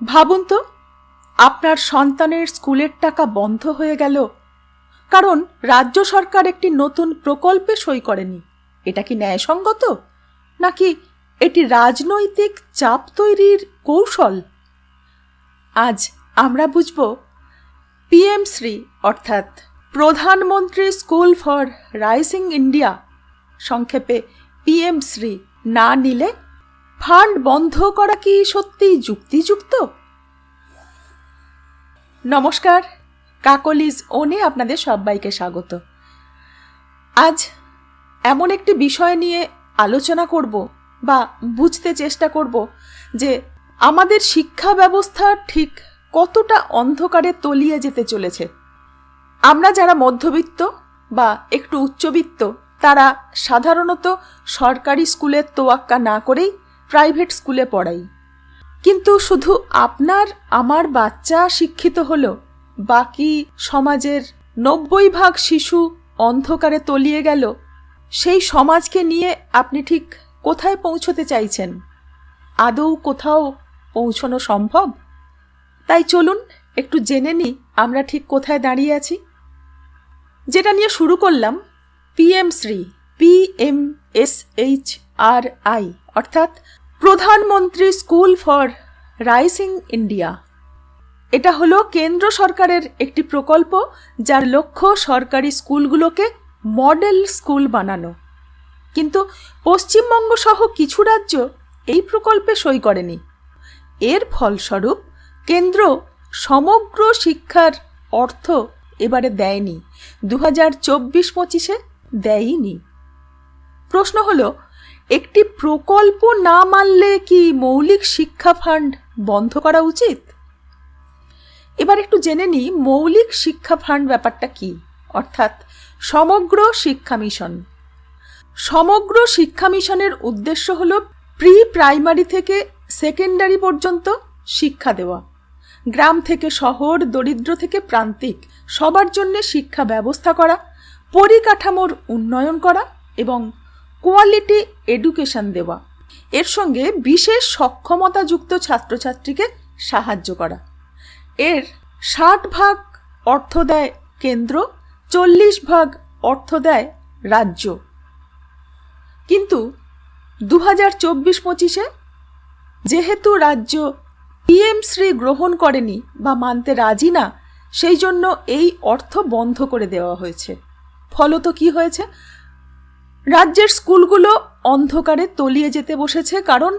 ভাবুন তো, আপনার সন্তানের স্কুলের টাকা বন্ধ হয়ে গেল কারণ রাজ্য সরকার একটি নতুন প্রকল্পে সই করেনি। এটা কি ন্যায়সঙ্গত, নাকি এটি রাজনৈতিক চাপ তৈরির কৌশল? আজ আমরা বুঝব পিএম শ্রী অর্থাৎ প্রধানমন্ত্রী স্কুল ফর রাইজিং ইন্ডিয়া, সংক্ষেপে পিএম শ্রী না নিলে ফান্ড বন্ধ করা কি সত্যিই যুক্তিযুক্ত? নমস্কার, কাকলিজ ওনে আপনাদের সবাইকে স্বাগত। আজ এমন একটি বিষয় নিয়ে আলোচনা করব বা বুঝতে চেষ্টা করব যে আমাদের শিক্ষা ব্যবস্থা ঠিক কতটা অন্ধকারে তলিয়ে যেতে চলেছে। আমরা যারা মধ্যবিত্ত বা একটু উচ্চবিত্ত, তারা সাধারণত সরকারি স্কুলের তোয়াক্কা না করেই প্রাইভেট স্কুলে পড়াই। কিন্তু শুধু আপনার আমার বাচ্চা শিক্ষিত হলো, বাকি সমাজের 90% শিশু অন্ধকারে তলিয়ে গেল, সেই সমাজকে নিয়ে আপনি ঠিক কোথায় পৌঁছতে চাইছেন? আদৌ কোথাও পৌঁছানো সম্ভব? তাই চলুন একটু জেনে নিই আমরা ঠিক কোথায় দাঁড়িয়ে আছি। যেটা নিয়ে শুরু করলাম, পিএম শ্রী, PMSHRI অর্থাৎ প্রধানমন্ত্রী স্কুল ফর রাইজিং ইন্ডিয়া। এটা হলো কেন্দ্র সরকারের একটি প্রকল্প, যার লক্ষ্য সরকারি স্কুলগুলোকে মডেল স্কুল বানানো। কিন্তু পশ্চিমবঙ্গ সহ কিছু রাজ্য এই প্রকল্পে সই করেনি। এর ফলস্বরূপ কেন্দ্র সমগ্র শিক্ষার অর্থ এবারে দেয়নি, 2024-25-এ দেয়নি। প্রশ্ন হলো, একটি প্রকল্প না মানলে কি মৌলিক শিক্ষা ফান্ড বন্ধ করা উচিত? এবার একটু জেনে নিই মৌলিক শিক্ষা ফান্ড ব্যাপারটা কি, অর্থাৎ সমগ্র শিক্ষা মিশন। সমগ্র শিক্ষা মিশনের উদ্দেশ্য হলো প্রি প্রাইমারি থেকে সেকেন্ডারি পর্যন্ত শিক্ষা দেওয়া। গ্রাম থেকে শহর, দরিদ্র থেকে প্রান্তিক, সবার জন্য শিক্ষা ব্যবস্থা করা, পরিকাঠামোর উন্নয়ন করা এবং কোয়ালিটি এডুকেশন দেওয়া। এর সঙ্গে বিশেষ সক্ষমতাযুক্ত ছাত্রছাত্রীকে সাহায্য করা। এর 60% অর্থ দেয় কেন্দ্র, 40% অর্থ দেয় রাজ্য। কিন্তু 2024-25-এ যেহেতু রাজ্য পিএম শ্রী গ্রহণ করেনি বা মানতে রাজি না, সেই জন্য এই অর্থ বন্ধ করে দেওয়া হয়েছে। ফলত কি হয়েছে? রাজ্যের স্কুলগুলো অন্ধকারে তলিয়ে যেতে বসেছে, কারণ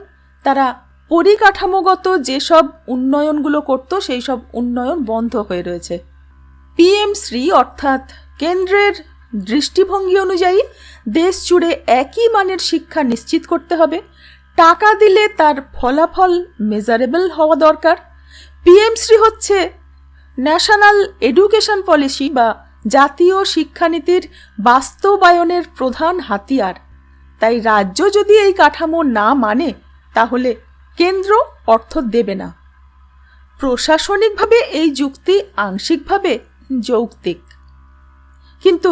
তারা পরিকাঠামোগত যেসব উন্নয়নগুলো করত সেই সব উন্নয়ন বন্ধ হয়ে রয়েছে। পিএম শ্রী অর্থাৎ কেন্দ্রের দৃষ্টিভঙ্গি অনুযায়ী দেশ জুড়ে একই মানের শিক্ষা নিশ্চিত করতে হবে। টাকা দিলে তার ফলাফল মেজারেবল হওয়া দরকার। পিএম শ্রী হচ্ছে ন্যাশনাল এডুকেশন পলিসি বা জাতীয় শিক্ষানীতির বাস্তবায়নের প্রধান হাতিয়ার। তাই রাজ্য যদি এই কাঠামো না মানে, তাহলে কেন্দ্র অর্থ দেবে না। প্রশাসনিকভাবে এই যুক্তি আংশিকভাবে যৌক্তিক, কিন্তু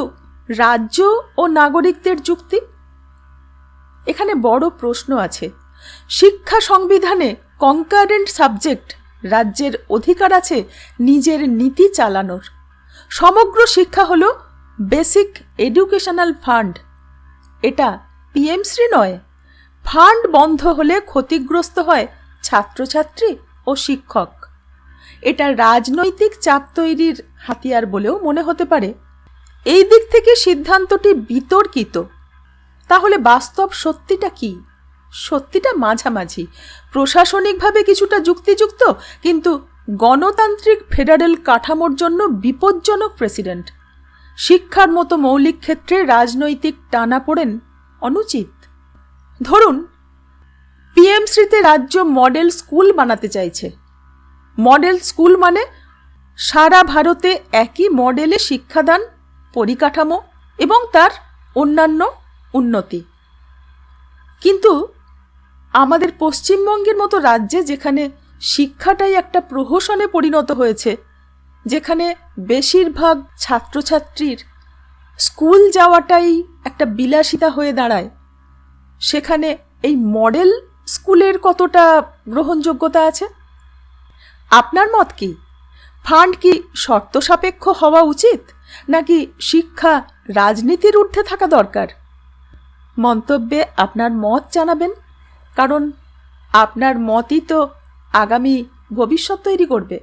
রাজ্য ও নাগরিকদের যুক্তি? এখানে বড় প্রশ্ন আছে। শিক্ষা সংবিধানে কনকারেন্ট সাবজেক্ট, রাজ্যের অধিকার আছে নিজের নীতি চালানোর। সমগ্র শিক্ষা হলো বেসিক এডুকেশনাল ফান্ড, এটা পিএমশ্রী নয়। ফান্ড বন্ধ হলে ক্ষতিগ্রস্ত হয় ছাত্রছাত্রী ও শিক্ষক। এটা রাজনৈতিক চাপ তৈরির হাতিয়ার বলেও মনে হতে পারে। এই দিক থেকে সিদ্ধান্তটি বিতর্কিত। তাহলে বাস্তব সত্যিটা কি? সত্যিটা মাঝামাঝি, প্রশাসনিকভাবে কিছুটা যুক্তিযুক্ত, কিন্তু গণতান্ত্রিক ফেডারেল কাঠামোর জন্য বিপজ্জনক প্রেসিডেন্ট। শিক্ষার মতো মৌলিক ক্ষেত্রে রাজনৈতিক টানাপোড়েন অনুচিত। ধরুন পিএমশ্রীতে রাজ্য মডেল স্কুল বানাতে চাইছে। মডেল স্কুল মানে সারা ভারতে একই মডেলে শিক্ষাদান, পরিকাঠামো এবং তার অন্যান্য উন্নতি। কিন্তু আমাদের পশ্চিমবঙ্গের মতো রাজ্যে, যেখানে শিক্ষাটাই একটা প্রহসনে পরিণত হয়েছে, যেখানে বেশিরভাগ ছাত্রছাত্রীর স্কুল যাওয়াটাই একটা বিলাসিতা হয়ে দাঁড়ায়, সেখানে এই মডেল স্কুলের কতটা গ্রহণযোগ্যতা আছে? আপনার মত কি? ফান্ড কি শর্ত সাপেক্ষ হওয়া উচিত, নাকি শিক্ষা রাজনীতির ঊর্ধ্বে থাকা দরকার? মন্তব্যে আপনার মত জানাবেন, কারণ আপনার মতই তো আগামী ভবিষ্যৎ তৈরি করবে।